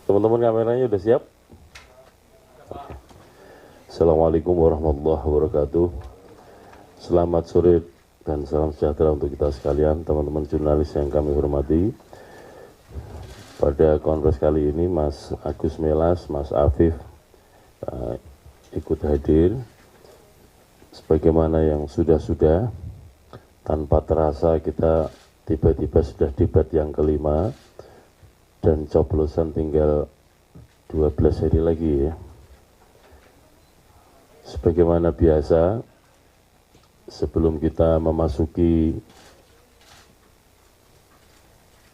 Teman-teman kameranya sudah siap? Assalamualaikum warahmatullahi wabarakatuh. Selamat sore dan salam sejahtera untuk kita sekalian, teman-teman jurnalis yang kami hormati. Pada kongres kali ini Mas Agus Melas, Mas Afif ikut hadir. Sebagaimana yang sudah-sudah, tanpa terasa kita tiba-tiba sudah debat yang kelima. Dan coblosan tinggal 12 hari lagi ya. Sebagaimana biasa, sebelum kita memasuki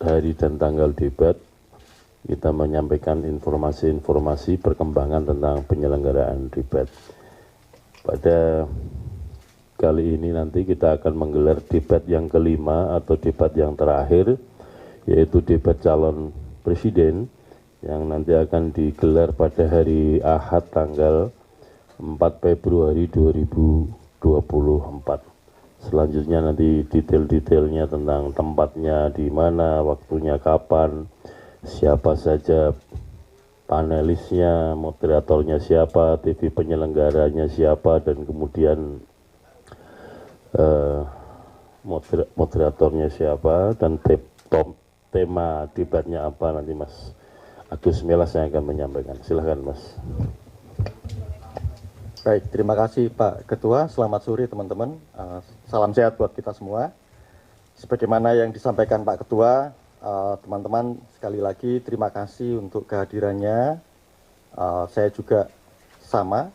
hari dan tanggal debat, kita menyampaikan informasi-informasi perkembangan tentang penyelenggaraan debat. Pada kali ini nanti kita akan menggelar debat yang kelima atau debat yang terakhir, yaitu debat calon presiden yang nanti akan digelar pada hari Ahad tanggal 4 Februari 2024. Selanjutnya nanti detail-detailnya tentang tempatnya di mana, waktunya kapan, siapa saja panelisnya, moderatornya siapa, TV penyelenggaranya siapa, dan kemudian moderatornya siapa, dan tema debatnya apa nanti Mas Agus Melas yang akan menyampaikan. Silahkan Mas. Baik, terima kasih Pak Ketua. Selamat sore teman-teman. Salam sehat buat kita semua. Sebagaimana yang disampaikan Pak Ketua, teman-teman sekali lagi terima kasih untuk kehadirannya. Saya juga sama,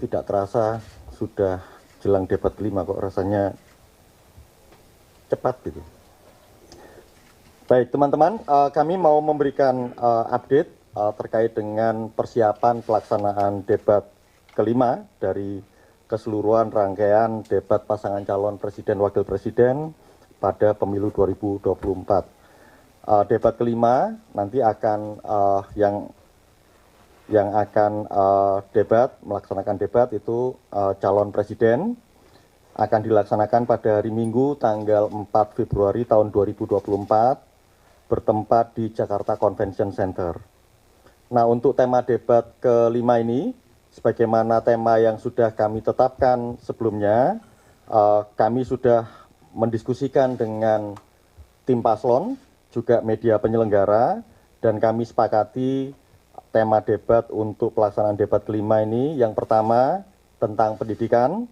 tidak terasa sudah jelang debat kelima kok rasanya cepat gitu. Baik teman-teman, kami mau memberikan update terkait dengan persiapan pelaksanaan debat kelima dari keseluruhan rangkaian debat pasangan calon presiden wakil presiden pada pemilu 2024. Debat kelima nanti akan yang akan melaksanakan debat itu calon presiden akan dilaksanakan pada hari Minggu tanggal 4 Februari tahun 2024 bertempat di Jakarta Convention Center. Nah, untuk tema debat kelima ini, sebagaimana tema yang sudah kami tetapkan sebelumnya, kami sudah mendiskusikan dengan tim paslon, juga media penyelenggara, dan kami sepakati tema debat untuk pelaksanaan debat kelima ini, yang pertama tentang pendidikan,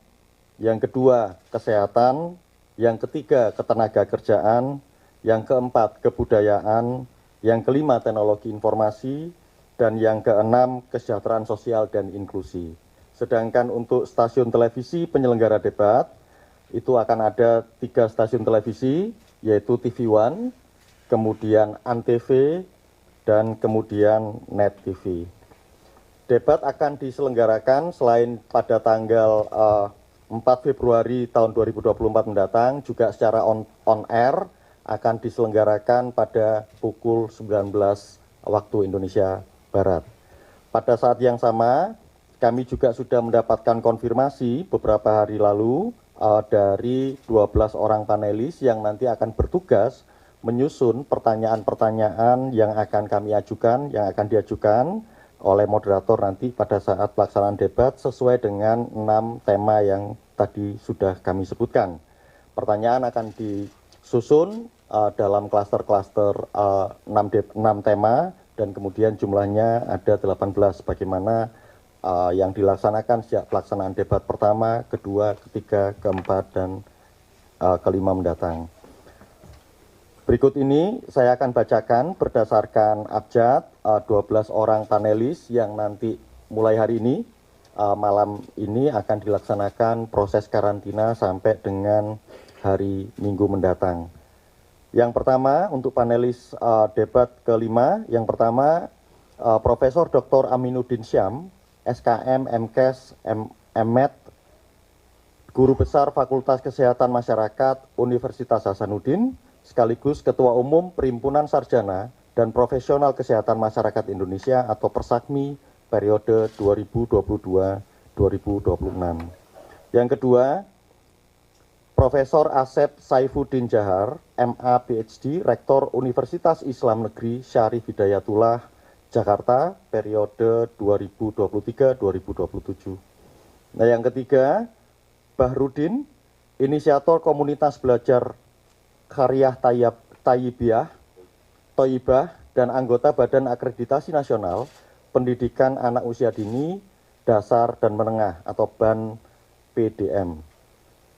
yang kedua kesehatan, yang ketiga ketenaga kerjaan, yang keempat kebudayaan, yang kelima teknologi informasi, dan yang keenam kesejahteraan sosial dan inklusi. Sedangkan untuk stasiun televisi penyelenggara debat, itu akan ada 3 stasiun televisi, yaitu TV One, kemudian Antv, dan kemudian Net TV. Debat akan diselenggarakan selain pada tanggal 4 Februari tahun 2024 mendatang, juga secara on air, akan diselenggarakan pada pukul 19 waktu Indonesia Barat. Pada saat yang sama, kami juga sudah mendapatkan konfirmasi beberapa hari lalu dari 12 orang panelis yang nanti akan bertugas menyusun pertanyaan-pertanyaan yang akan kami ajukan, yang akan diajukan oleh moderator nanti pada saat pelaksanaan debat sesuai dengan 6 tema yang tadi sudah kami sebutkan. Pertanyaan akan disusun dalam klaster-klaster 6 tema dan kemudian jumlahnya ada 18 bagaimana yang dilaksanakan sejak pelaksanaan debat pertama, kedua, ketiga, keempat, dan kelima mendatang. Berikut ini saya akan bacakan berdasarkan abjad 12 orang panelis yang nanti mulai hari ini, malam ini akan dilaksanakan proses karantina sampai dengan hari Minggu mendatang. Yang pertama untuk panelis debat kelima, yang pertama Profesor Dr. Aminuddin Syam, SKM, MKes, MED, Guru Besar Fakultas Kesehatan Masyarakat Universitas Hasanuddin, sekaligus Ketua Umum Perhimpunan Sarjana dan Profesional Kesehatan Masyarakat Indonesia atau Persakmi periode 2022-2026. Yang kedua, Profesor Asep Saifuddin Jahar, MA PhD, Rektor Universitas Islam Negeri Syarif Hidayatullah, Jakarta, periode 2023-2027. Nah, yang ketiga, Bahrudin, inisiator komunitas belajar Qaryah Thayyibah, dan anggota Badan Akreditasi Nasional Pendidikan Anak Usia Dini, Dasar dan Menengah atau BAN PDM.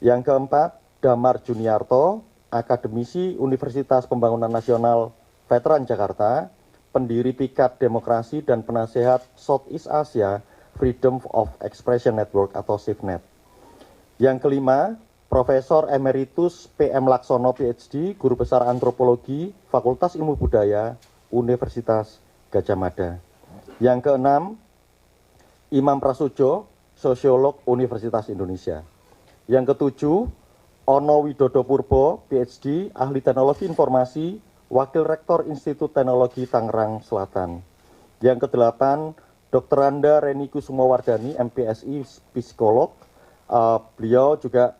Yang keempat, Damar Juniarto, akademisi Universitas Pembangunan Nasional Veteran Jakarta, pendiri Pikat Demokrasi dan penasehat Southeast Asia Freedom of Expression Network atau SIFNet. Yang kelima, Profesor Emeritus PM Laksono PhD, Guru Besar Antropologi, Fakultas Ilmu Budaya, Universitas Gadjah Mada. Yang keenam, Imam Prasojo, Sosiolog Universitas Indonesia. Yang ketujuh, Ono Widodo Purbo, PhD, Ahli Teknologi Informasi, Wakil Rektor Institut Teknologi Tangerang Selatan. Yang kedelapan, Dr. Anda Reni Kusumowardani, MPSI, Psikolog. Beliau juga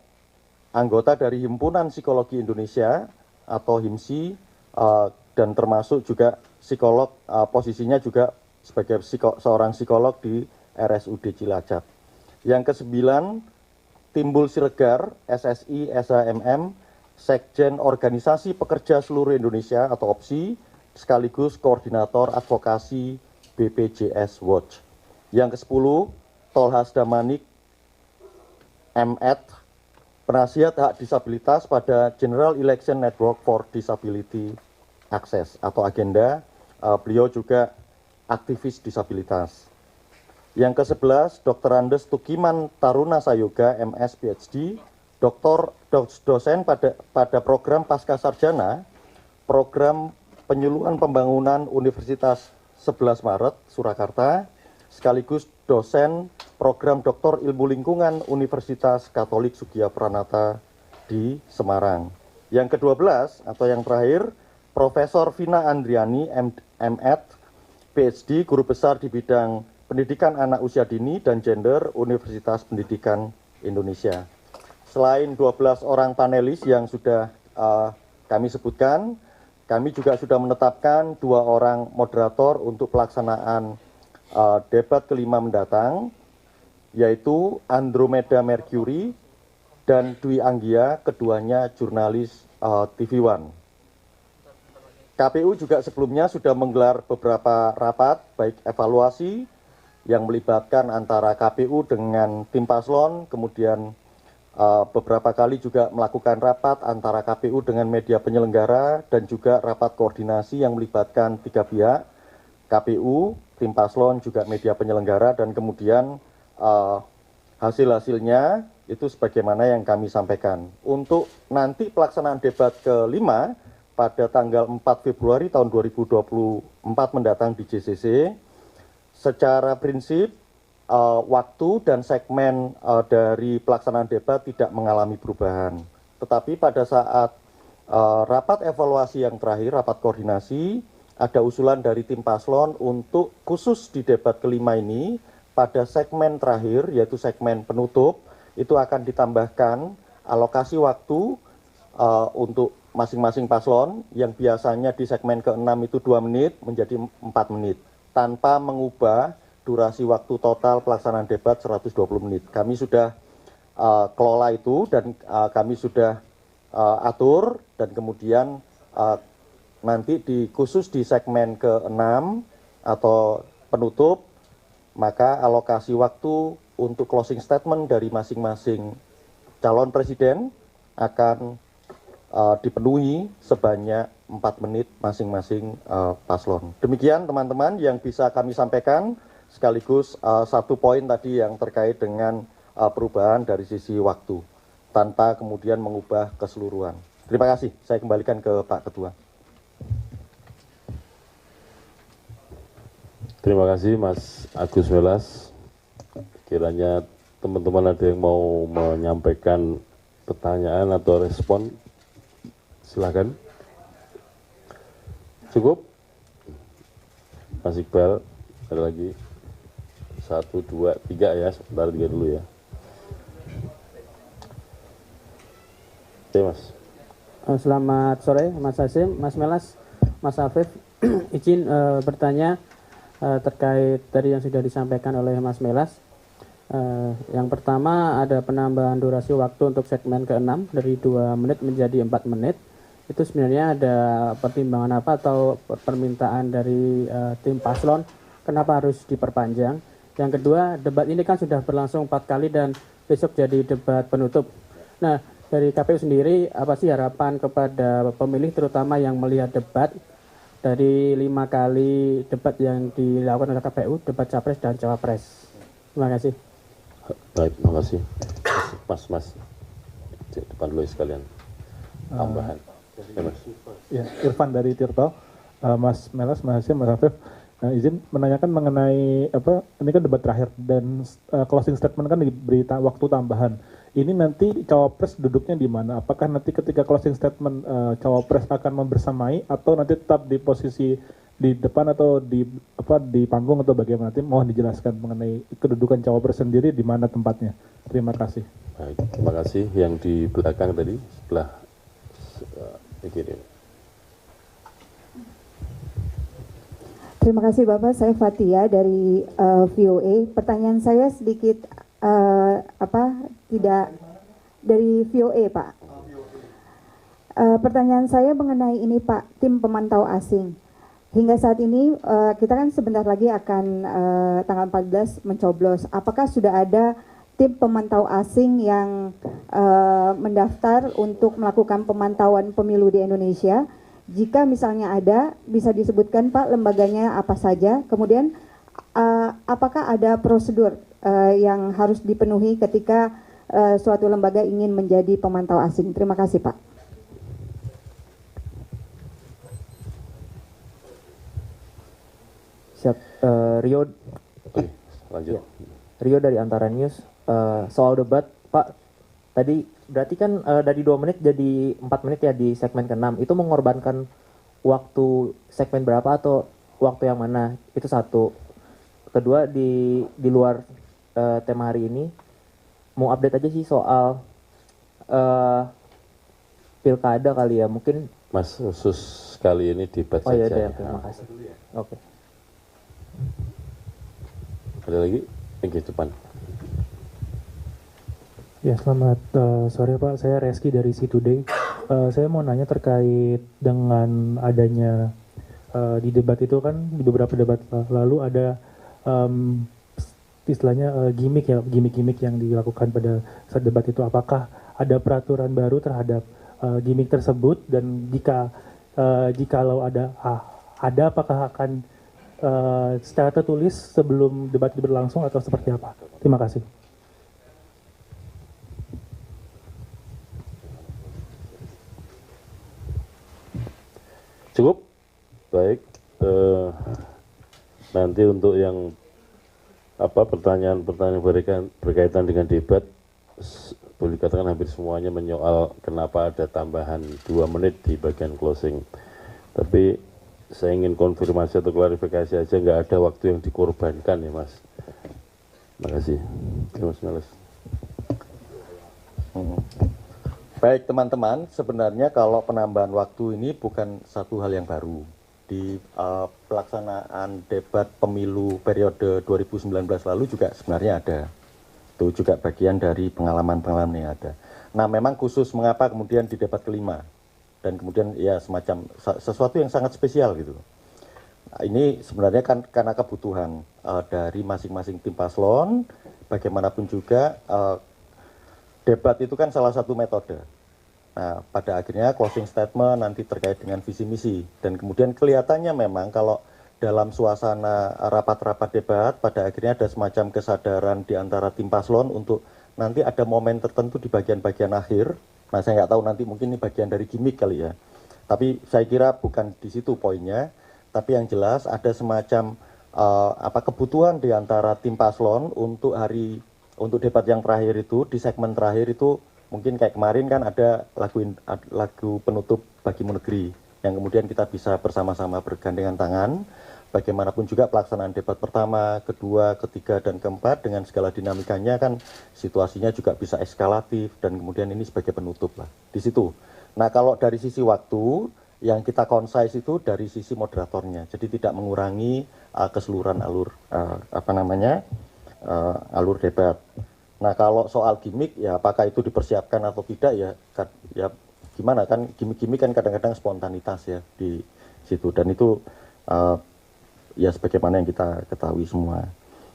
anggota dari Himpunan Psikologi Indonesia atau HIMSI, dan termasuk juga psikolog, posisinya juga sebagai seorang psikolog di RSUD Cilacap. Yang kesembilan, Timbul Siregar, SSI, SHMM, Sekjen Organisasi Pekerja Seluruh Indonesia atau OPSI, sekaligus Koordinator Advokasi BPJS Watch. Yang ke-10, Tolhas Damanik, M.Ed, penasihat hak disabilitas pada General Election Network for Disability Access atau Agenda. Beliau juga aktivis disabilitas. Yang ke-11, Dr. Andes Tukiman Taruna Sayoga, MS PhD, dosen pada program Pasca Sarjana, program Penyuluhan Pembangunan Universitas 11 Maret, Surakarta, sekaligus dosen program Doktor Ilmu Lingkungan Universitas Katolik Sugiya Pranata di Semarang. Yang ke-12 atau yang terakhir, Profesor Vina Andriani, M.Ed, PhD, Guru Besar di bidang Pendidikan Anak Usia Dini dan Gender, Universitas Pendidikan Indonesia. Selain 12 orang panelis yang sudah kami sebutkan, kami juga sudah menetapkan 2 orang moderator untuk pelaksanaan debat kelima mendatang, yaitu Andromeda Mercury dan Dwi Anggia, keduanya jurnalis TV One. KPU juga sebelumnya sudah menggelar beberapa rapat, baik evaluasi yang melibatkan antara KPU dengan tim paslon, kemudian beberapa kali juga melakukan rapat antara KPU dengan media penyelenggara, dan juga rapat koordinasi yang melibatkan 3 pihak, KPU, tim paslon, juga media penyelenggara, dan kemudian hasil-hasilnya itu sebagaimana yang kami sampaikan. Untuk nanti pelaksanaan debat kelima pada tanggal 4 Februari tahun 2024 mendatang di JCC, secara prinsip waktu dan segmen dari pelaksanaan debat tidak mengalami perubahan. Tetapi pada saat rapat evaluasi yang terakhir, rapat koordinasi, ada usulan dari tim paslon untuk khusus di debat kelima ini, pada segmen terakhir, yaitu segmen penutup, itu akan ditambahkan alokasi waktu untuk masing-masing paslon, yang biasanya di segmen ke-6 itu 2 menit menjadi 4 menit. Tanpa mengubah durasi waktu total pelaksanaan debat 120 menit. Kami sudah kelola itu dan kami sudah atur, dan kemudian nanti khusus di segmen ke-6 atau penutup, maka alokasi waktu untuk closing statement dari masing-masing calon presiden akan dipenuhi sebanyak 4 menit masing-masing paslon. Demikian teman-teman yang bisa kami sampaikan, sekaligus satu poin tadi yang terkait dengan perubahan dari sisi waktu, tanpa kemudian mengubah keseluruhan. Terima kasih, saya kembalikan ke Pak Ketua. Terima kasih Mas Agus Melas. Kiranya teman-teman ada yang mau menyampaikan pertanyaan atau respon, silakan. Cukup? Mas Iqbal, ada lagi? 1, 2, 3 ya, sebentar 3 dulu ya. Oke Mas. Selamat sore Mas Hasim, Mas Melas, Mas Afif. Izin bertanya terkait tadi yang sudah disampaikan oleh Mas Melas. Yang pertama ada penambahan durasi waktu untuk segmen ke-6 dari 2 menit menjadi 4 menit. Itu sebenarnya ada pertimbangan apa atau permintaan dari tim paslon kenapa harus diperpanjang? Yang kedua, debat ini kan sudah berlangsung 4 kali dan besok jadi debat penutup. Nah, dari KPU sendiri apa sih harapan kepada pemilih terutama yang melihat debat dari 5 kali debat yang dilakukan oleh KPU, debat Capres dan Cawapres? Terima kasih. Baik, terima kasih. Mas. Depan dulu sekalian. Tambahan. Ya, Irfan dari Tirto, Mas Melas, Mas Hasim, Mas Afif, izin menanyakan mengenai ini kan debat terakhir dan closing statement kan diberi waktu tambahan. Ini nanti cawapres duduknya di mana? Apakah nanti ketika closing statement cawapres akan membersamai atau nanti tetap di posisi di depan atau di panggung atau bagaimana? Nanti mohon dijelaskan mengenai kedudukan cawapres sendiri di mana tempatnya. Terima kasih. Baik, terima kasih. Yang di belakang tadi sebelah begini. Terima kasih Bapak, saya Fatia dari VOA. Pertanyaan saya sedikit tidak dari VOA Pak. Pertanyaan saya mengenai ini Pak, tim pemantau asing. Hingga saat ini kita kan sebentar lagi akan tanggal 14 mencoblos. Apakah sudah ada tim pemantau asing yang mendaftar untuk melakukan pemantauan pemilu di Indonesia? Jika misalnya ada, bisa disebutkan Pak lembaganya apa saja. Kemudian apakah ada prosedur yang harus dipenuhi ketika suatu lembaga ingin menjadi pemantau asing? Terima kasih Pak. Siap, Rio. Oke, lanjut. Rio dari Antara News. Soal debat, Pak, tadi berarti kan dari 2 menit jadi 4 menit ya di segmen ke-6. Itu mengorbankan waktu segmen berapa atau waktu yang mana? Itu satu. Kedua, di luar tema hari ini, mau update aja sih soal pilkada kali ya, mungkin. Mas, khusus kali ini debat Oh iya, saja. terima kasih. Oke. Ada lagi? Yang depan. Ya, selamat sore Pak, saya Reski dari C-Today. Saya mau nanya terkait dengan adanya di debat itu kan, di beberapa debat lalu ada istilahnya gimmick yang dilakukan pada saat debat itu. Apakah ada peraturan baru terhadap gimmick tersebut, dan jikalau ada apakah akan secara tertulis sebelum debat itu berlangsung atau seperti apa? Terima kasih. Cukup? Baik. Nanti untuk yang pertanyaan-pertanyaan berkaitan dengan debat, boleh dikatakan hampir semuanya menyoal kenapa ada tambahan 2 menit di bagian closing. Tapi saya ingin konfirmasi atau klarifikasi aja, nggak ada waktu yang dikorbankan ya Mas. Terima kasih. Mas Melas. Baik teman-teman, sebenarnya kalau penambahan waktu ini bukan satu hal yang baru. Di pelaksanaan debat pemilu periode 2019 lalu juga sebenarnya ada. Itu juga bagian dari pengalaman-pengalaman yang ada. Nah memang khusus mengapa kemudian di debat kelima, dan kemudian ya semacam sesuatu yang sangat spesial gitu. Nah, ini sebenarnya kan karena kebutuhan dari masing-masing tim paslon, bagaimanapun juga debat itu kan salah satu metode. Nah, pada akhirnya closing statement nanti terkait dengan visi misi, dan kemudian kelihatannya memang kalau dalam suasana rapat-rapat debat, pada akhirnya ada semacam kesadaran di antara tim paslon untuk nanti ada momen tertentu di bagian-bagian akhir. Nah, saya nggak tahu nanti mungkin ini bagian dari gimmick kali ya. Tapi saya kira bukan di situ poinnya. Tapi yang jelas ada semacam kebutuhan di antara tim paslon untuk debat yang terakhir itu, di segmen terakhir itu mungkin kayak kemarin kan ada lagu penutup Bagimu Negeri. yang kemudian kita bisa bersama-sama bergandengan tangan. Bagaimanapun juga pelaksanaan debat pertama, kedua, ketiga, dan keempat dengan segala dinamikanya kan situasinya juga bisa eskalatif dan kemudian ini sebagai penutup lah di situ. Nah kalau dari sisi waktu yang kita concise itu dari sisi moderatornya, jadi tidak mengurangi keseluruhan alur alur debat. Nah kalau soal gimmick ya apakah itu dipersiapkan atau tidak ya gimana kan gimmick-gimmick kan kadang-kadang spontanitas ya di situ dan itu ya sebagaimana yang kita ketahui semua.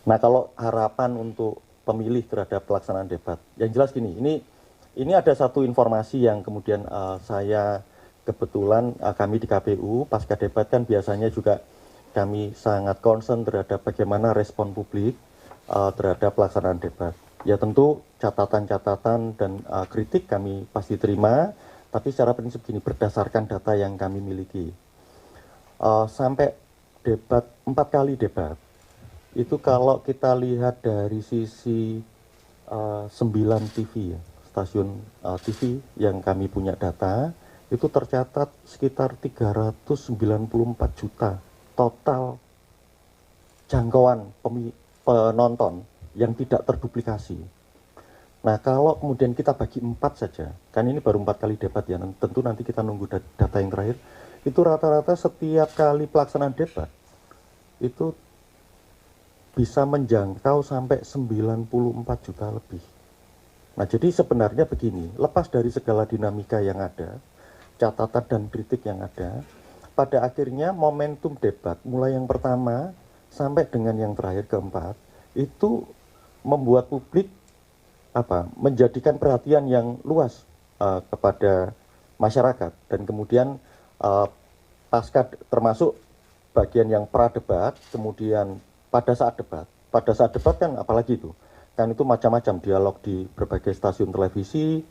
Nah kalau harapan untuk pemilih terhadap pelaksanaan debat, yang jelas gini, ini ada satu informasi yang kemudian saya kebetulan kami di KPU pasca debat kan biasanya juga kami sangat concern terhadap bagaimana respon publik terhadap pelaksanaan debat. Ya tentu catatan-catatan dan kritik kami pasti terima, tapi secara prinsip gini berdasarkan data yang kami miliki. Sampai debat 4 kali debat itu kalau kita lihat dari sisi 9 TV ya, stasiun TV yang kami punya data itu tercatat sekitar 394 juta total jangkauan penonton yang tidak terduplikasi. Nah kalau kemudian kita bagi 4 saja, kan ini baru 4 kali debat ya, tentu nanti kita nunggu data yang terakhir, itu rata-rata setiap kali pelaksanaan debat itu bisa menjangkau sampai 94 juta lebih. Nah jadi sebenarnya begini, lepas dari segala dinamika yang ada, catatan dan kritik yang ada, pada akhirnya momentum debat mulai yang pertama sampai dengan yang terakhir keempat itu membuat publik menjadikan perhatian yang luas kepada masyarakat dan kemudian pasca termasuk bagian yang pra-debat, kemudian pada saat debat kan apalagi itu macam-macam dialog di berbagai stasiun televisi,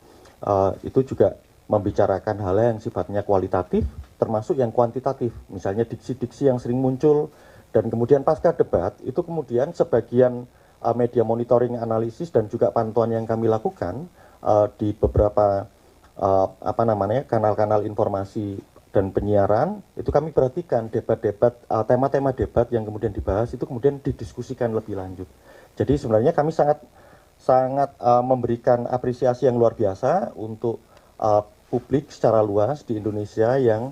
itu juga membicarakan hal yang sifatnya kualitatif, termasuk yang kuantitatif, misalnya diksi-diksi yang sering muncul, dan kemudian pasca debat itu kemudian sebagian media monitoring, analisis dan juga pantauan yang kami lakukan di beberapa kanal-kanal informasi dan penyiaran itu kami perhatikan debat-debat, tema-tema debat yang kemudian dibahas itu kemudian didiskusikan lebih lanjut. Jadi sebenarnya kami sangat memberikan apresiasi yang luar biasa untuk publik secara luas di Indonesia yang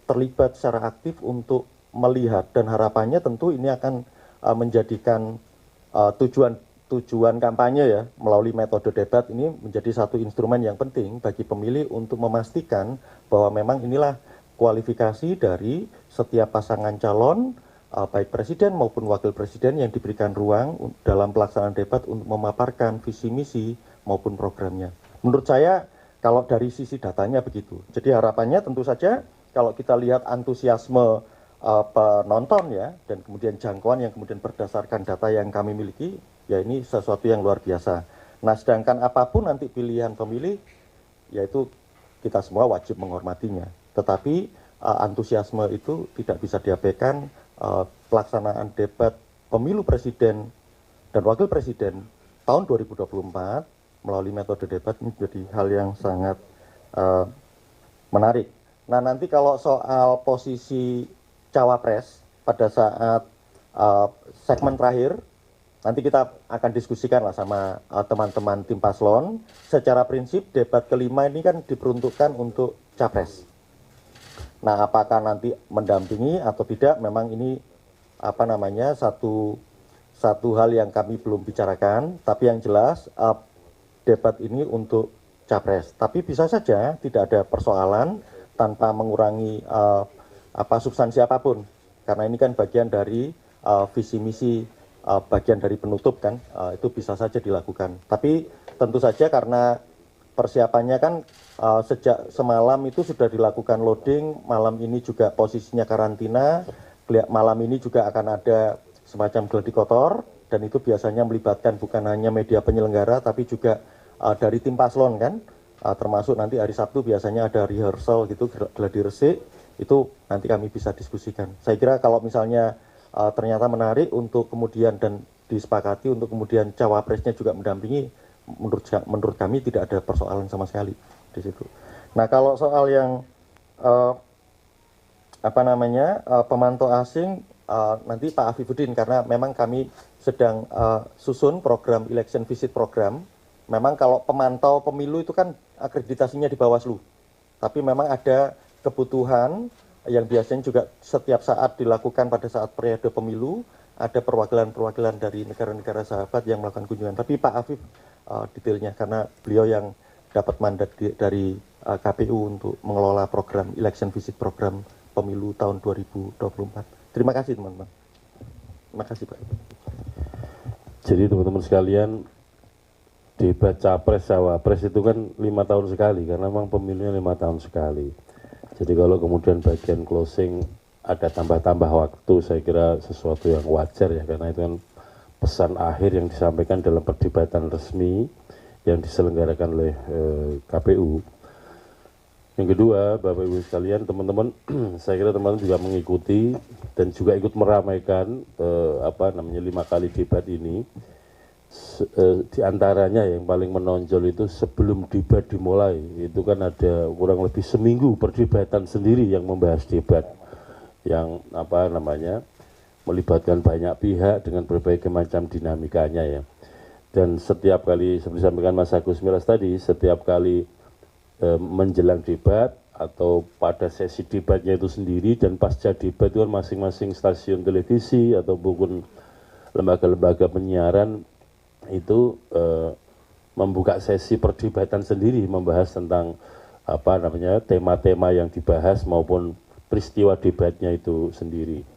terlibat secara aktif untuk melihat dan harapannya tentu ini akan menjadikan tujuan kampanye ya melalui metode debat ini menjadi satu instrumen yang penting bagi pemilih untuk memastikan bahwa memang inilah kualifikasi dari setiap pasangan calon baik presiden maupun wakil presiden yang diberikan ruang dalam pelaksanaan debat untuk memaparkan visi misi maupun programnya. Menurut saya kalau dari sisi datanya begitu. Jadi harapannya tentu saja kalau kita lihat antusiasme penonton ya dan kemudian jangkauan yang kemudian berdasarkan data yang kami miliki ya ini sesuatu yang luar biasa. Nah sedangkan apapun nanti pilihan pemilih yaitu kita semua wajib menghormatinya. Tetapi antusiasme itu tidak bisa diabaikan. Pelaksanaan debat pemilu presiden dan wakil presiden tahun 2024 melalui metode debat ini menjadi hal yang sangat menarik. Nah nanti kalau soal posisi cawapres pada saat segmen terakhir nanti kita akan diskusikan lah sama teman-teman tim paslon. Secara prinsip debat kelima ini kan diperuntukkan untuk capres. Nah apakah nanti mendampingi atau tidak memang ini satu hal yang kami belum bicarakan, tapi yang jelas debat ini untuk capres. Tapi bisa saja tidak ada persoalan tanpa mengurangi substansi apapun, karena ini kan bagian dari visi misi, bagian dari penutup kan, itu bisa saja dilakukan. Tapi tentu saja karena persiapannya kan sejak semalam itu sudah dilakukan loading, malam ini juga posisinya karantina, malam ini juga akan ada semacam geladi kotor, dan itu biasanya melibatkan bukan hanya media penyelenggara, tapi juga dari tim paslon kan, termasuk nanti hari Sabtu biasanya ada rehearsal gitu, geladi resik, itu nanti kami bisa diskusikan. Saya kira kalau misalnya ternyata menarik untuk kemudian dan disepakati untuk kemudian cawapresnya juga mendampingi, menurut kami tidak ada persoalan sama sekali di situ. Nah kalau soal yang pemantau asing nanti Pak Afifuddin, karena memang kami sedang susun program election visit program. Memang kalau pemantau pemilu itu kan akreditasinya di Bawaslu, tapi memang ada kebutuhan yang biasanya juga setiap saat dilakukan pada saat periode pemilu, ada perwakilan-perwakilan dari negara-negara sahabat yang melakukan kunjungan. Tapi Pak Afif detailnya, karena beliau yang dapat mandat dari KPU untuk mengelola program election visit program pemilu tahun 2024. Terima kasih teman-teman. Terima kasih Pak. Jadi teman-teman sekalian, debat capres cawapres itu kan 5 tahun sekali, karena memang pemilunya 5 tahun sekali. Jadi kalau kemudian bagian closing ada tambah-tambah waktu, saya kira sesuatu yang wajar ya, karena itu kan pesan akhir yang disampaikan dalam perdebatan resmi yang diselenggarakan oleh KPU. Yang kedua, Bapak Ibu sekalian, teman-teman, saya kira teman-teman juga mengikuti dan juga ikut meramaikan 5 kali debat ini. Di antaranya yang paling menonjol itu sebelum debat dimulai, itu kan ada kurang lebih seminggu perdebatan sendiri yang membahas debat yang melibatkan banyak pihak dengan berbagai macam dinamikanya ya. Dan setiap kali, seperti disampaikan Mas Agus Milas tadi, setiap kali menjelang debat atau pada sesi debatnya itu sendiri dan pasca debat itu kan masing-masing stasiun televisi atau bukan lembaga-lembaga penyiaran itu membuka sesi perdebatan sendiri, membahas tentang tema-tema yang dibahas maupun peristiwa debatnya itu sendiri.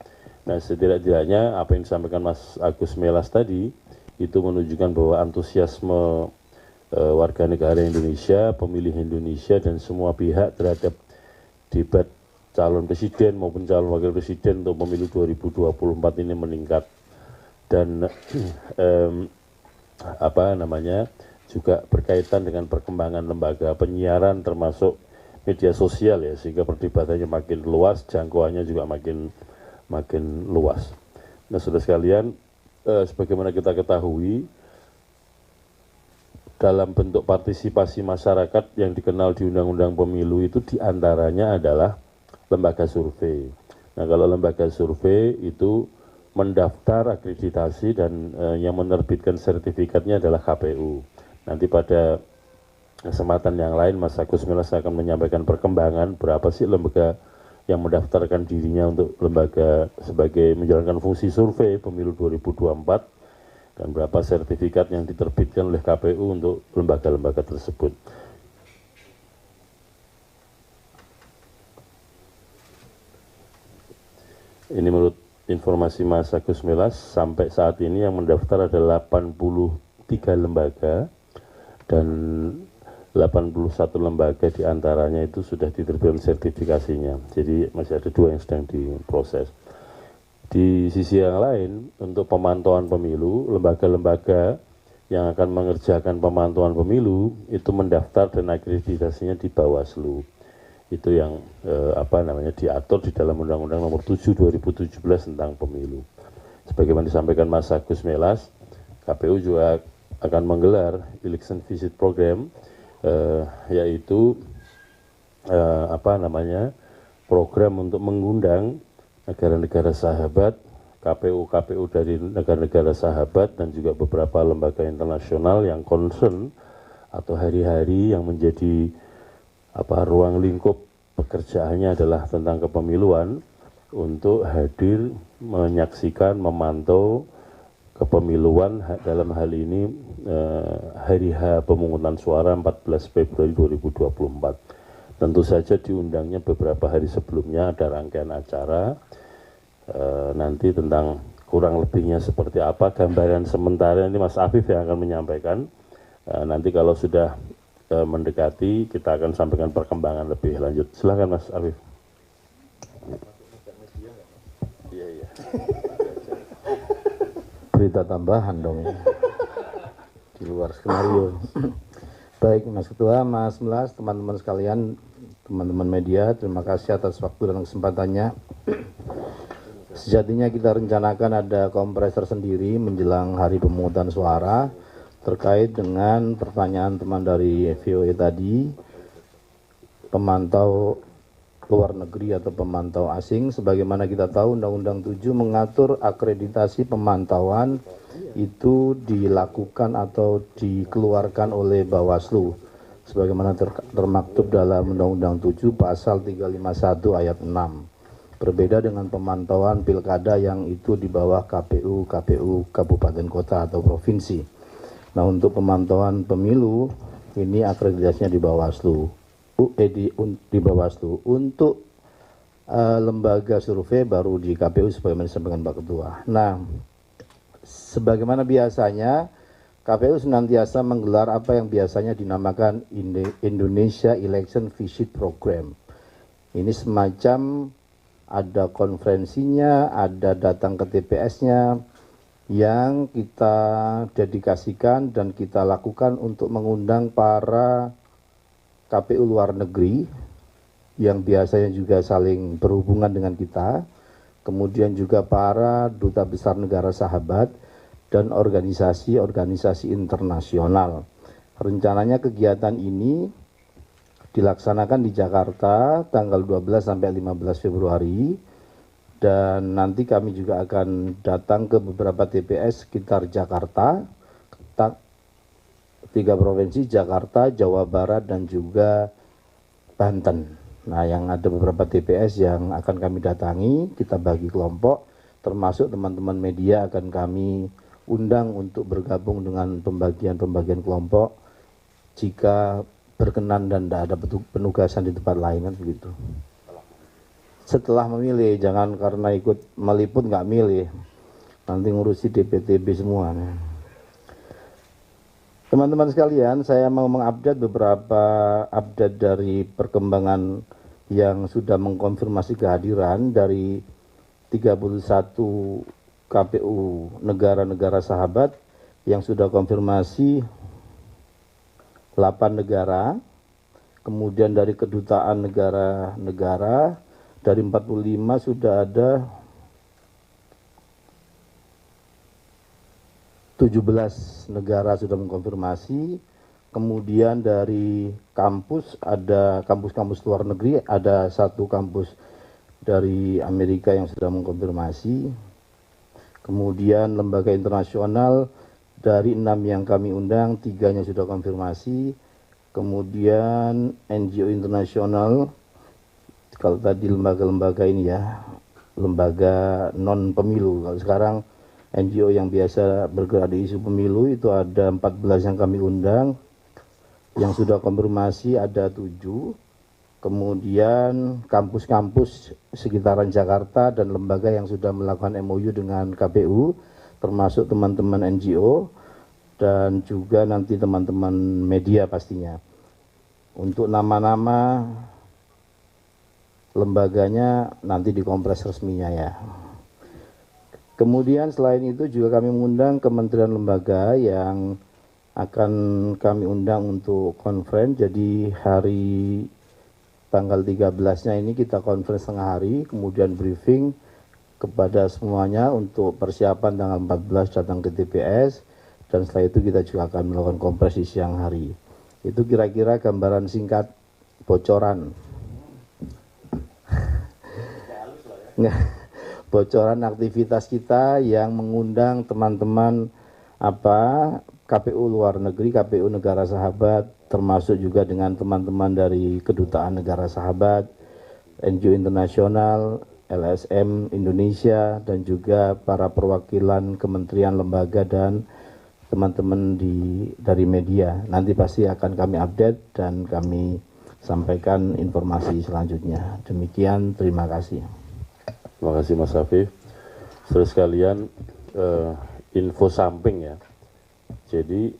Nah, setidak-tidaknya apa yang disampaikan Mas Agus Melas tadi itu menunjukkan bahwa antusiasme warga negara Indonesia, pemilih Indonesia dan semua pihak terhadap debat calon presiden maupun calon wakil presiden untuk pemilu 2024 ini meningkat. Dan juga berkaitan dengan perkembangan lembaga penyiaran termasuk media sosial ya, sehingga perdebatannya makin luas, jangkauannya juga makin luas. Nah, saudara sekalian, sebagaimana kita ketahui, dalam bentuk partisipasi masyarakat yang dikenal di Undang-Undang Pemilu itu diantaranya adalah lembaga survei. Nah, kalau lembaga survei itu mendaftar akreditasi dan yang menerbitkan sertifikatnya adalah KPU. Nanti pada kesempatan yang lain Mas Agus Milas akan menyampaikan perkembangan berapa sih lembaga yang mendaftarkan dirinya untuk lembaga sebagai menjalankan fungsi survei pemilu 2024 dan berapa sertifikat yang diterbitkan oleh KPU untuk lembaga-lembaga tersebut. Ini menurut informasi Mas Agus Milas, sampai saat ini yang mendaftar ada 83 lembaga dan 81 lembaga diantaranya itu sudah diterbitkan sertifikasinya. Jadi masih ada 2 yang sedang diproses. Di sisi yang lain, untuk pemantauan pemilu, lembaga-lembaga yang akan mengerjakan pemantauan pemilu itu mendaftar dan akreditasinya di Bawaslu. Itu yang diatur di dalam Undang-Undang Nomor 7 2017 tentang pemilu. Sebagaimana disampaikan Mas Agus Melas, KPU juga akan menggelar election visit program, yaitu program untuk mengundang negara-negara sahabat, KPU dari negara-negara sahabat dan juga beberapa lembaga internasional yang concern atau hari-hari yang menjadi ruang lingkup pekerjaannya adalah tentang kepemiluan untuk hadir menyaksikan, memantau kepemiluan dalam hal ini hari H pemungutan suara 14 Februari 2024. Tentu saja diundangnya beberapa hari sebelumnya ada rangkaian acara, nanti tentang kurang lebihnya seperti apa, gambaran sementara ini Mas Afif yang akan menyampaikan. Nanti kalau sudah mendekati kita akan sampaikan perkembangan lebih lanjut. Silakan Mas Afif. Iya. Berita tambahan dong ya. Di luar skenario. Baik Mas Ketua, Mas Melas, teman-teman sekalian, teman-teman media, terima kasih atas waktu dan kesempatannya. Sejatinya kita rencanakan ada kompresor sendiri menjelang hari pemungutan suara terkait dengan pertanyaan teman dari VOA tadi, pemantau luar negeri atau pemantau asing. Sebagaimana kita tahu Undang-Undang 7 mengatur akreditasi pemantauan itu dilakukan atau dikeluarkan oleh Bawaslu. Sebagaimana termaktub dalam Undang-Undang 7 pasal 351 ayat 6. Berbeda dengan pemantauan pilkada yang itu di bawah KPU Kabupaten Kota atau Provinsi. Nah, untuk pemantauan pemilu ini akreditasinya di Bawaslu. Di Bawaslu. Untuk lembaga survei baru di KPU sebagaimana disampaikan Pak Ketua. Nah, sebagaimana biasanya KPU senantiasa menggelar apa yang biasanya dinamakan Indonesia Election Visit Program. Ini semacam ada konferensinya, ada datang ke TPS-nya yang kita dedikasikan dan kita lakukan untuk mengundang para KPU luar negeri yang biasanya juga saling berhubungan dengan kita, kemudian juga para duta besar negara sahabat dan organisasi-organisasi internasional. Rencananya kegiatan ini dilaksanakan di Jakarta tanggal 12 sampai 15 Februari dan nanti kami juga akan datang ke beberapa TPS sekitar Jakarta, 3 provinsi Jakarta, Jawa Barat dan juga Banten. Nah, yang ada beberapa TPS yang akan kami datangi, kita bagi kelompok, termasuk teman-teman media akan kami undang untuk bergabung dengan pembagian kelompok jika berkenan dan tidak ada penugasan di tempat lain kan begitu. Setelah memilih, jangan karena ikut meliput nggak milih, nanti ngurusi DPTB semua. Teman-teman sekalian, saya mau mengupdate beberapa update dari perkembangan yang sudah mengkonfirmasi kehadiran dari 31 KPU negara-negara sahabat yang sudah konfirmasi 8 negara, kemudian dari kedutaan negara-negara, dari 45 sudah ada 17 negara sudah mengkonfirmasi, kemudian dari kampus, ada kampus-kampus luar negeri, ada 1 kampus dari Amerika yang sudah mengkonfirmasi, kemudian lembaga internasional, dari 6 yang kami undang, 3-nya sudah konfirmasi. Kemudian NGO internasional, kalau tadi lembaga-lembaga ini ya, lembaga non pemilu. Kalau sekarang NGO yang biasa bergerak di isu pemilu itu ada 14 yang kami undang. Yang sudah konfirmasi ada 7. Kemudian kampus-kampus sekitaran Jakarta dan lembaga yang sudah melakukan MOU dengan KPU, termasuk teman-teman NGO dan juga nanti teman-teman media pastinya. Untuk nama-nama lembaganya nanti dikompres resminya ya. Kemudian selain itu juga kami mengundang kementerian lembaga yang akan kami undang untuk conference. Jadi hari tanggal 13-nya ini kita conference setengah hari, kemudian briefing kepada semuanya untuk persiapan tanggal 14 datang ke TPS, dan setelah itu kita juga akan melakukan kompres di siang hari. Itu kira-kira gambaran singkat bocoran. Bocoran aktivitas kita yang mengundang teman-teman KPU luar negeri, KPU negara sahabat, termasuk juga dengan teman-teman dari kedutaan negara sahabat, NGO internasional, LSM Indonesia, dan juga para perwakilan kementerian, lembaga, dan teman-teman dari media. Nanti pasti akan kami update dan kami sampaikan informasi selanjutnya. Demikian, terima kasih. Terima kasih Mas Afif. Saudara sekalian, info samping ya. Jadi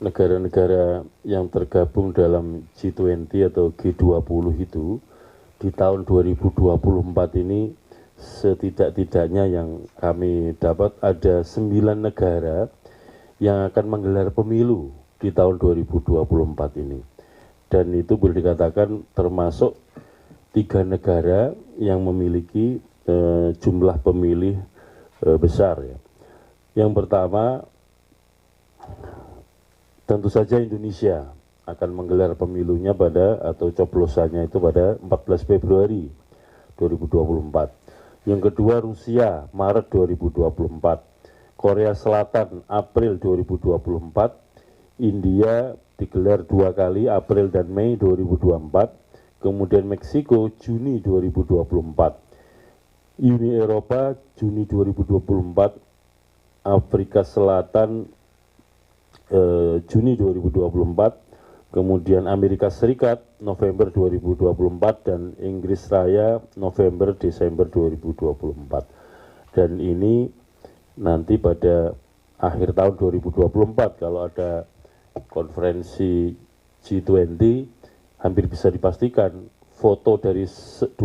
negara-negara yang tergabung dalam G20 atau G20 itu di tahun 2024 ini setidak-tidaknya yang kami dapat ada 9 negara yang akan menggelar pemilu di tahun 2024 ini. Dan itu boleh dikatakan termasuk 3 negara yang memiliki jumlah pemilih besar ya. Yang pertama tentu saja Indonesia akan menggelar pemilunya pada atau coblosannya itu pada 14 Februari 2024. Yang kedua Rusia Maret 2024, Korea Selatan April 2024, India digelar 2 kali April dan Mei 2024, kemudian Meksiko Juni 2024, Uni Eropa Juni 2024, Afrika Selatan Juni 2024, kemudian Amerika Serikat November 2024 dan Inggris Raya November Desember 2024. Dan ini nanti pada akhir tahun 2024 kalau ada konferensi G20 hampir bisa dipastikan foto dari 20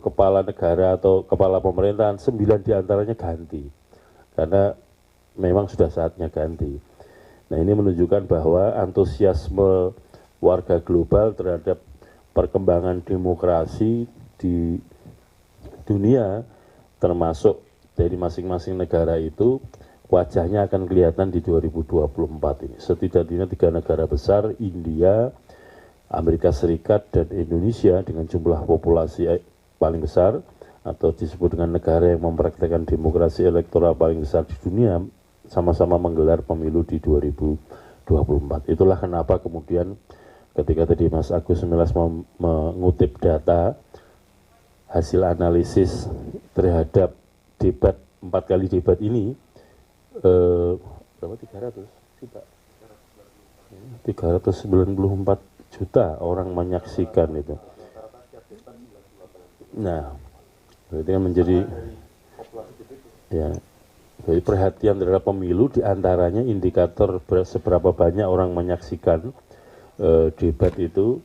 kepala negara atau kepala pemerintahan 9 diantaranya ganti karena memang sudah saatnya ganti. Nah, ini menunjukkan bahwa antusiasme warga global terhadap perkembangan demokrasi di dunia termasuk dari masing-masing negara itu wajahnya akan kelihatan di 2024 ini. Setidaknya 3 negara besar, India, Amerika Serikat, dan Indonesia dengan jumlah populasi paling besar atau disebut dengan negara yang mempraktikkan demokrasi elektoral paling besar di dunia, sama-sama menggelar pemilu di 2024. Itulah kenapa kemudian ketika tadi Mas Agus Melas mengutip data hasil analisis terhadap debat 4 kali debat ini, berapa 300 juta? 394 juta orang menyaksikan itu. Nah, berarti kan menjadi ya, jadi perhatian terhadap pemilu diantaranya indikator seberapa banyak orang menyaksikan debat itu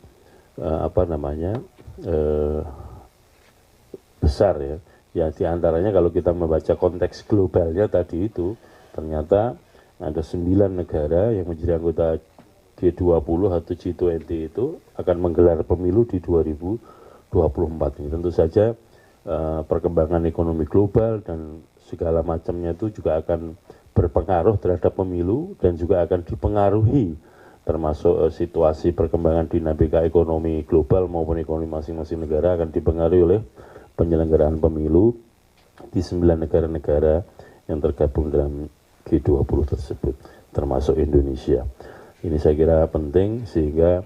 besar ya. Ya diantaranya kalau kita membaca konteks globalnya tadi itu ternyata ada 9 negara yang menjadi anggota G20 atau G20 itu akan menggelar pemilu di 2024 ini. Tentu saja perkembangan ekonomi global dan segala macamnya itu juga akan berpengaruh terhadap pemilu dan juga akan dipengaruhi termasuk situasi perkembangan dinamika ekonomi global maupun ekonomi masing-masing negara akan dipengaruhi oleh penyelenggaraan pemilu di 9 negara-negara yang tergabung dalam G20 tersebut termasuk Indonesia. Ini saya kira penting sehingga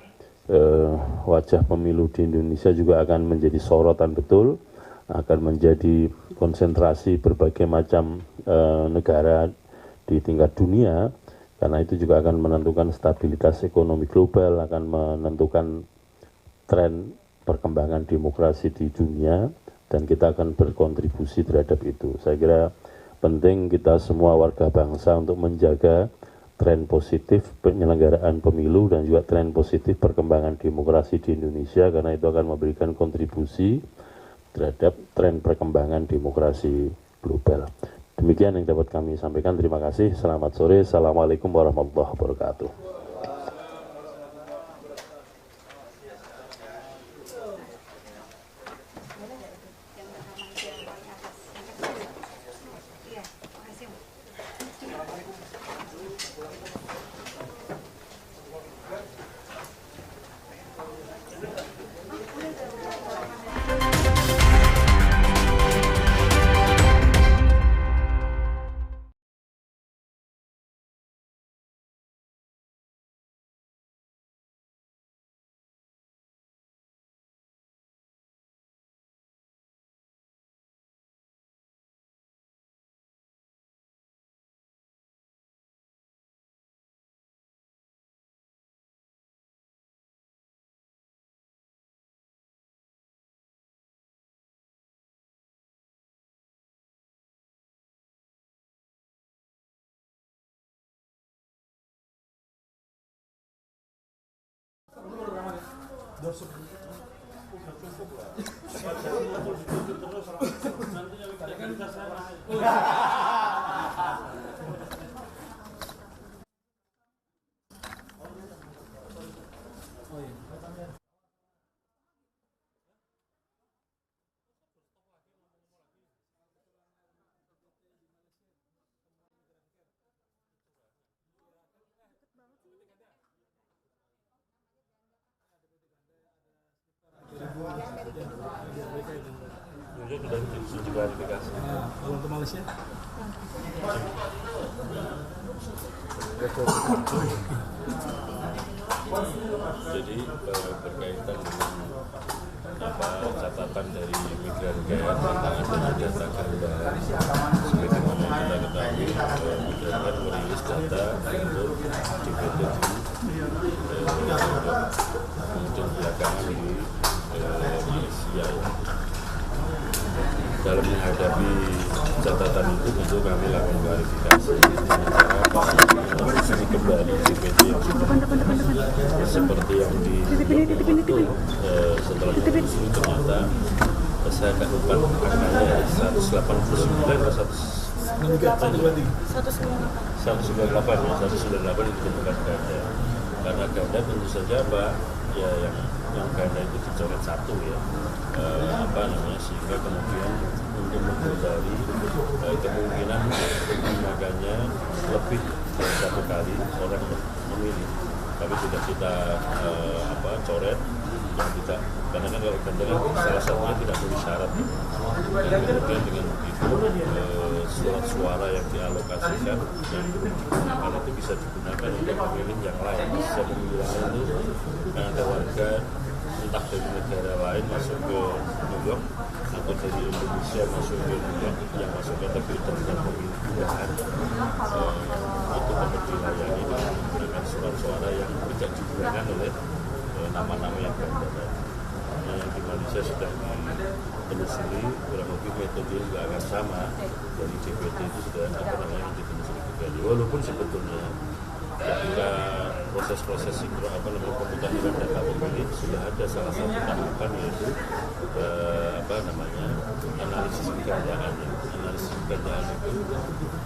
wajah pemilu di Indonesia juga akan menjadi sorotan betul, akan menjadi konsentrasi berbagai macam negara di tingkat dunia, karena itu juga akan menentukan stabilitas ekonomi global, akan menentukan tren perkembangan demokrasi di dunia, dan kita akan berkontribusi terhadap itu. Saya kira penting kita semua warga bangsa untuk menjaga tren positif penyelenggaraan pemilu dan juga tren positif perkembangan demokrasi di Indonesia, karena itu akan memberikan kontribusi terhadap tren perkembangan demokrasi global. Demikian yang dapat kami sampaikan. Terima kasih. Selamat sore. Assalamualaikum warahmatullahi wabarakatuh. sudah diklarifikasi. Untuk Malaysia? Jadi berkaitan dengan catatan dari Migran Care tentang adanya data ganda, sebagaimana kita ketahui Migran Care merilis data untuk DPT kemudian belakangan di Malaysia. Dalam menghadapi catatan itu tentu kami lakukan klarifikasi dengan cara ini kembali DPT yang seperti yang di setelah menelusuri ternyata saya akan lupa angkanya 189 atau 198 itu bukan ganda. Karena ganda tentu saja Pak ya yang ganda itu dicoret satu ya. Sehingga kemudian untuk menghindari kemungkinan menggunakannya lebih dari satu kali orang memilih, tapi sudah kita coret yang tidak, karena kan kalau ganda kan salah satunya tidak memenuhi syarat dan kemudian dengan begitu surat suara yang dialokasikan yang digunakan itu bisa digunakan untuk pemilih yang lain. Bisa pemilih lain itu karena ada warga entah dari negara lain masuk ke New York atau dari Indonesia masuk ke New York yang masuk kategori tentang pemilih pilihan itu dapat dilayani dengan menggunakan surat suara yang tidak digunakan oleh nama-nama yang ganda. Nah, yang di Malaysia sudah ditelusuri, kurang lebih metode juga akan sama dari DPT itu sudah ditelusuri juga. Walaupun sebetulnya ketika proses-proses pemutahiran data pemilih sudah ada salah satu tahapan yaitu analisis kegandaan. Analisis kegandaan itu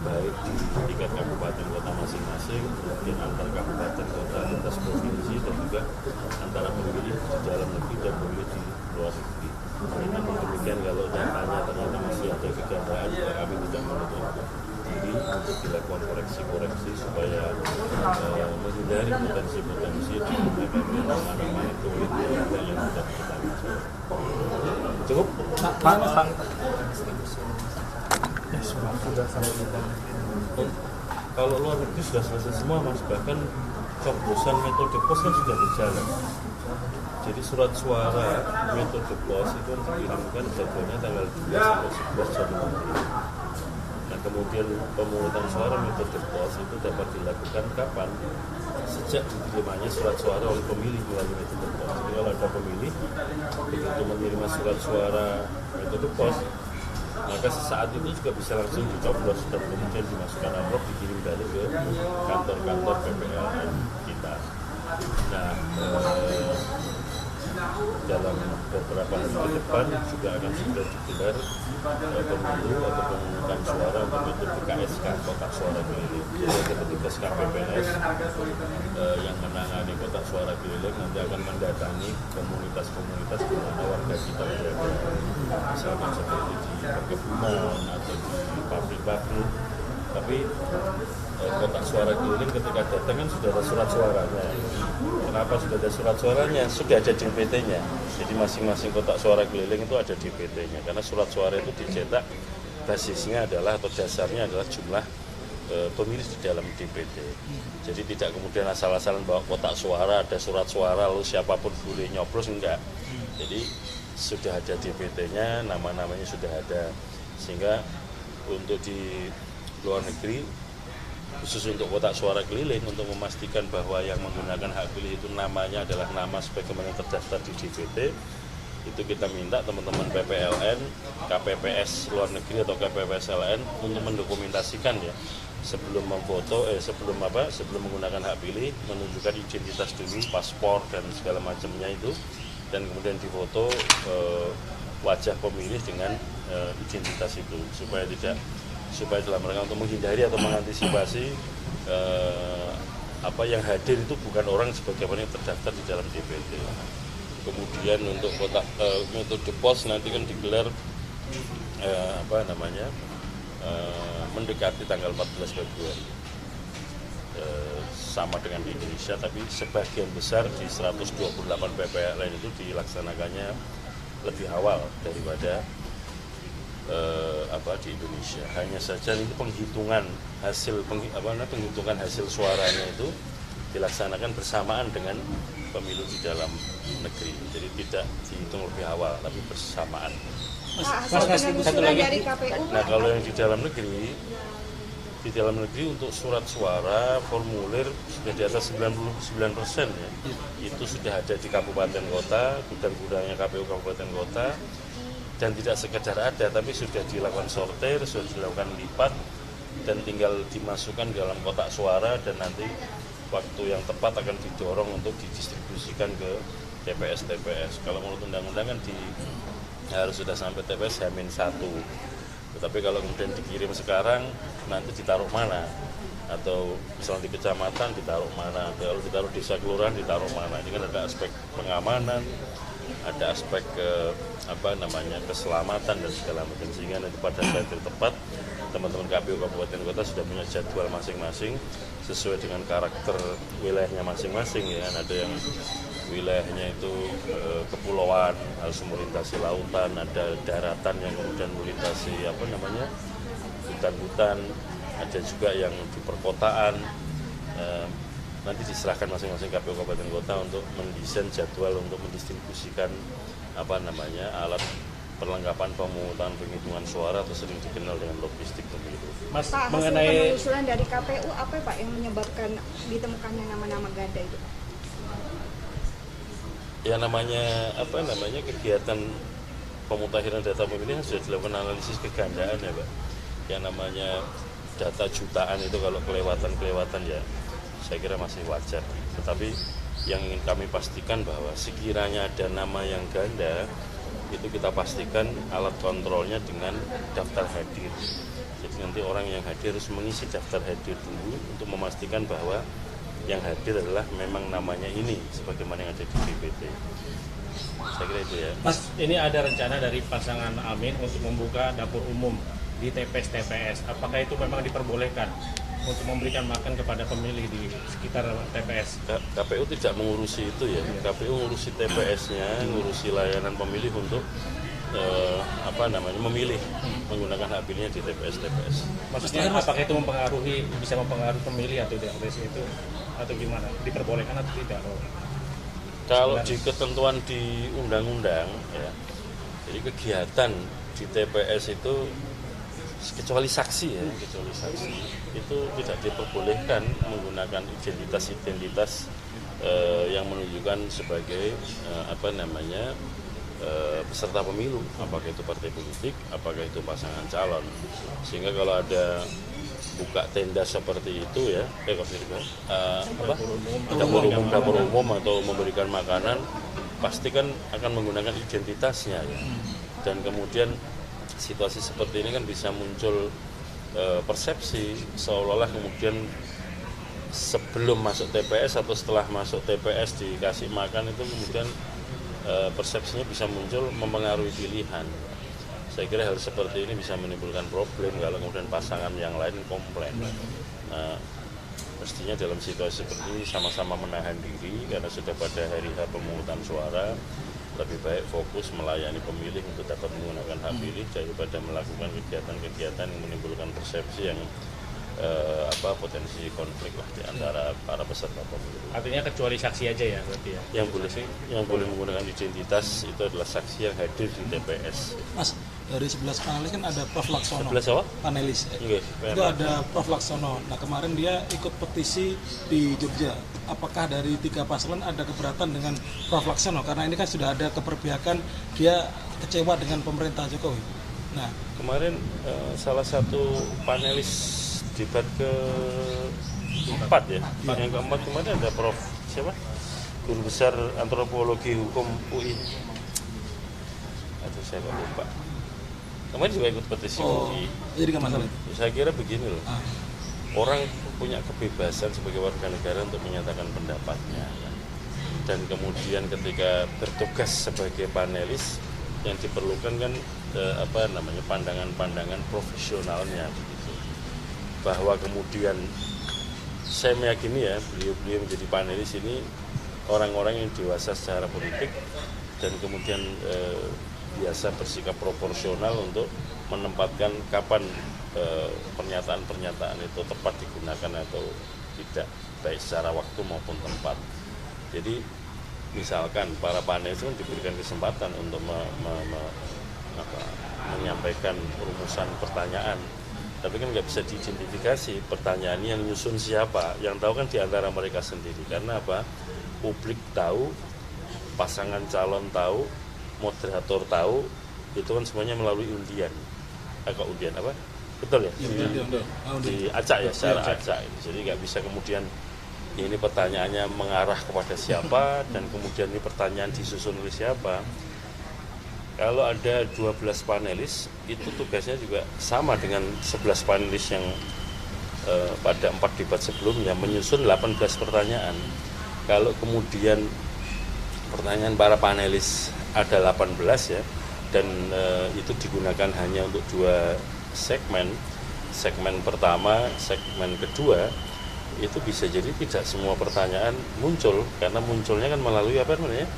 baik di tingkat kabupaten kota masing-masing, kemudian antar kabupaten kota lintas provinsi dan juga antara pemilih di dalam negeri dan pemilih di luar negeri. Namun demikian kalau datanya ternyata masih ada kegandaan, juga kami tidak menutup diri untuk dilakukan koreksi-koreksi supaya menghindari potensi-potensi digunakan nama-nama itu yang tidak kita bisa. Cukup? Pak. Kalau luar negeri sudah selesai semua Mas, bahkan coblosan metode pos kan sudah berjalan. Jadi surat suara metode pos itu dikirimkan jadwalnya tanggal 2 sampai 11 Januari. Nah kemudian pemungutan suara metode pos itu dapat dilakukan kapan? Sejak diterimanya surat suara oleh pemilih melalui metode pos. Jadi kalau ada pemilih begitu menerima surat suara metode pos, maka sesaat itu juga bisa langsung dicoblos dan kemudian dimasukkan amplop dikirim balik ke kantor-kantor PPLN kita. Nah, dalam beberapa hari ke depan juga akan segera digelar pemilu atau pemungutan suara untuk metode KSK, kotak suara keliling. Jadi ada petugas KPPS yang menangani kotak suara keliling nanti akan mendatangi komunitas-komunitas di mana warga kita berada, misalkan seperti di perkebunan atau di pabrik-pabrik. Tapi kotak suara keliling ketika datang kan sudah ada surat suaranya. Kenapa sudah ada surat suaranya? Sudah ada DPT-nya. Jadi masing-masing kotak suara keliling itu ada DPT-nya. Karena surat suara itu dicetak basisnya adalah atau dasarnya adalah jumlah pemilih di dalam DPT. Jadi tidak kemudian asal-asalan bawa kotak suara, ada surat suara lalu siapapun boleh nyoblos, enggak. Jadi sudah ada DPT-nya, nama-namanya sudah ada. Sehingga untuk di luar negeri khusus untuk kotak suara keliling untuk memastikan bahwa yang menggunakan hak pilih itu namanya adalah nama sebagaimana yang terdaftar di DPT, itu kita minta teman-teman PPLN, KPPS luar negeri atau KPPS LN untuk mendokumentasikan ya sebelum memfoto sebelum menggunakan hak pilih, menunjukkan identitas dulu, paspor dan segala macamnya itu, dan kemudian difoto wajah pemilih dengan identitas itu supaya dalam rangka untuk menghindari atau mengantisipasi yang hadir itu bukan orang sebagaimana yang terdaftar di dalam DPT. Kemudian untuk kotak metode pos nanti kan digelar mendekati tanggal 14 Februari. Sama dengan di Indonesia, tapi sebagian besar di 128 PPLN itu dilaksanakannya lebih awal daripada di Indonesia. Hanya saja ini penghitungan hasil suaranya itu dilaksanakan bersamaan dengan pemilu di dalam negeri. Jadi tidak dihitung lebih awal, tapi bersamaan. Satu lagi dari KPU. Nah, kalau yang di dalam negeri untuk surat suara formulir sudah di atas 99% ya. Itu sudah ada di kabupaten kota, gudang-gudangnya KPU kabupaten kota. Dan tidak sekedar ada, tapi sudah dilakukan sortir, sudah dilakukan lipat, dan tinggal dimasukkan dalam kotak suara, dan nanti waktu yang tepat akan didorong untuk didistribusikan ke TPS. Kalau menurut undang-undang kan harus sudah sampai TPS H-1. Tetapi kalau kemudian dikirim sekarang, nanti ditaruh mana? Atau misalnya di kecamatan ditaruh mana? Kalau ditaruh desa kelurahan ditaruh mana? Ini kan ada aspek pengamanan, ada aspek keselamatan dan segala macam, sehingga nanti pada saat yang tepat teman-teman KPU kabupaten kota sudah punya jadwal masing-masing sesuai dengan karakter wilayahnya masing-masing ya. Ada yang wilayahnya itu kepulauan harus melintasi lautan, ada daratan yang kemudian melintasi hutan-hutan, ada juga yang di perkotaan. Nanti diserahkan masing-masing KPU kabupaten kota untuk mendesain jadwal untuk mendistribusikan alat perlengkapan pemungutan penghitungan suara atau sering dikenal dengan logistik pemilu. Mas, Pak, mengenai penelusuran dari KPU apa Pak yang menyebabkan ditemukannya nama-nama ganda itu Pak? Ya namanya kegiatan pemutahiran data pemilih sudah dilakukan analisis kegandaan ya Pak. Yang namanya data jutaan itu kalau kelewatan ya saya kira masih wajar. Tetapi yang ingin kami pastikan bahwa sekiranya ada nama yang ganda, itu kita pastikan alat kontrolnya dengan daftar hadir. Jadi nanti orang yang hadir harus mengisi daftar hadir dulu untuk memastikan bahwa yang hadir adalah memang namanya ini, sebagaimana yang ada di DPT. Saya kira itu ya. Mas, ini ada rencana dari pasangan Amin untuk membuka dapur umum di TPS. Apakah itu memang diperbolehkan untuk memberikan makan kepada pemilih di sekitar TPS? KPU tidak mengurusi itu ya. KPU mengurusi TPS-nya, mengurusi layanan pemilih untuk memilih menggunakan hak pilihnya di TPS. Maksudnya apakah itu bisa mempengaruhi pemilih atau tidak itu atau gimana? Diperbolehkan atau tidak? Kalau di ketentuan di undang-undang ya, jadi kegiatan di TPS itu kecuali saksi itu tidak diperbolehkan menggunakan identitas yang menunjukkan sebagai peserta pemilu, apakah itu partai politik, apakah itu pasangan calon. Sehingga kalau ada buka tenda seperti itu ya, dapur umum atau memberikan makanan, pasti kan akan menggunakan identitasnya ya. Dan kemudian situasi seperti ini kan bisa muncul persepsi seolah-olah kemudian sebelum masuk TPS atau setelah masuk TPS dikasih makan itu kemudian persepsinya bisa muncul mempengaruhi pilihan. Saya kira hal seperti ini bisa menimbulkan problem kalau kemudian pasangan yang lain komplain. Mestinya dalam situasi seperti ini sama-sama menahan diri karena sudah pada hari H pemungutan suara. Lebih baik fokus melayani pemilih untuk dapat menggunakan hak pilih daripada melakukan kegiatan-kegiatan yang menimbulkan persepsi yang potensi konflik lah di antara para peserta pemilu. Artinya kecuali saksi aja ya berarti ya? Yang boleh menggunakan identitas itu adalah saksi yang hadir di TPS. Mas, dari 11 panelis kan ada Prof. Laksono. 11 apa? Panelis. Itu ada Prof. Laksono. Nah kemarin dia ikut petisi di Jogja. Apakah dari 3 paslon ada keberatan dengan Prof. Laksono? Karena ini kan sudah ada keperpihakan dia kecewa dengan pemerintah Jokowi. Nah kemarin salah satu panelis debat ke-4 ya. Yang keempat kemarin ada Prof. siapa? Guru Besar Antropologi Hukum UI. Atau saya lupa. Kemarin juga ikut petisi UI. Jadi nggak masalah. Saya kira begini loh. Orang punya kebebasan sebagai warga negara untuk menyatakan pendapatnya. Dan kemudian ketika bertugas sebagai panelis yang diperlukan kan pandangan-pandangan profesionalnya begitu. Bahwa kemudian saya meyakini ya beliau menjadi panelis ini orang-orang yang dewasa secara politik dan kemudian biasa bersikap proporsional untuk menempatkan kapan pernyataan-pernyataan itu tepat digunakan atau tidak, baik secara waktu maupun tempat. Jadi misalkan para panelis itu diberikan kesempatan untuk menyampaikan rumusan pertanyaan, tapi kan nggak bisa diidentifikasi pertanyaan yang nyusun siapa, yang tahu kan di antara mereka sendiri. Karena apa? Publik tahu, pasangan calon tahu, moderator tahu, itu kan semuanya melalui undian. Undian apa? Betul ya? Di acak ya, secara acak. Jadi nggak bisa kemudian ini pertanyaannya mengarah kepada siapa dan kemudian ini pertanyaan disusun oleh siapa. Kalau ada 12 panelis, itu tugasnya juga sama dengan 11 panelis yang pada 4 debat sebelumnya, menyusun 18 pertanyaan. Kalau kemudian pertanyaan para panelis ada 18 ya, dan itu digunakan hanya untuk 2 segmen pertama, segmen kedua, itu bisa jadi tidak semua pertanyaan muncul, karena munculnya kan melalui apa namanya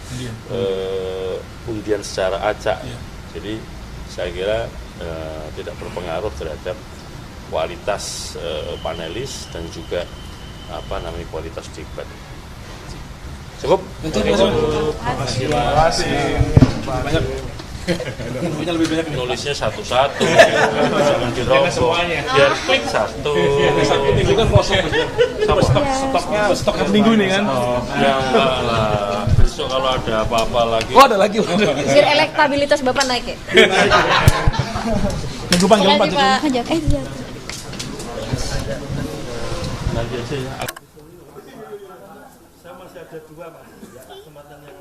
undian secara acak. Jadi saya kira tidak berpengaruh terhadap kualitas panelis dan juga kualitas debat. Cukup? Terima kasih. Banyak. Lebih banyak Nulisnya satu-satu, jangan dirokok, biar klik satu. Minggu kan kosong, stoknya minggu ini kan. Ya enggak lah, besok kalau ada apa-apa lagi. Oh ada lagi. Biar elektabilitas Bapak naik ya. Minggu panggil Pak Jokowi. Iya. Nanti aja ya. Saya masih ada 2 Mas, ya, kesempatan yang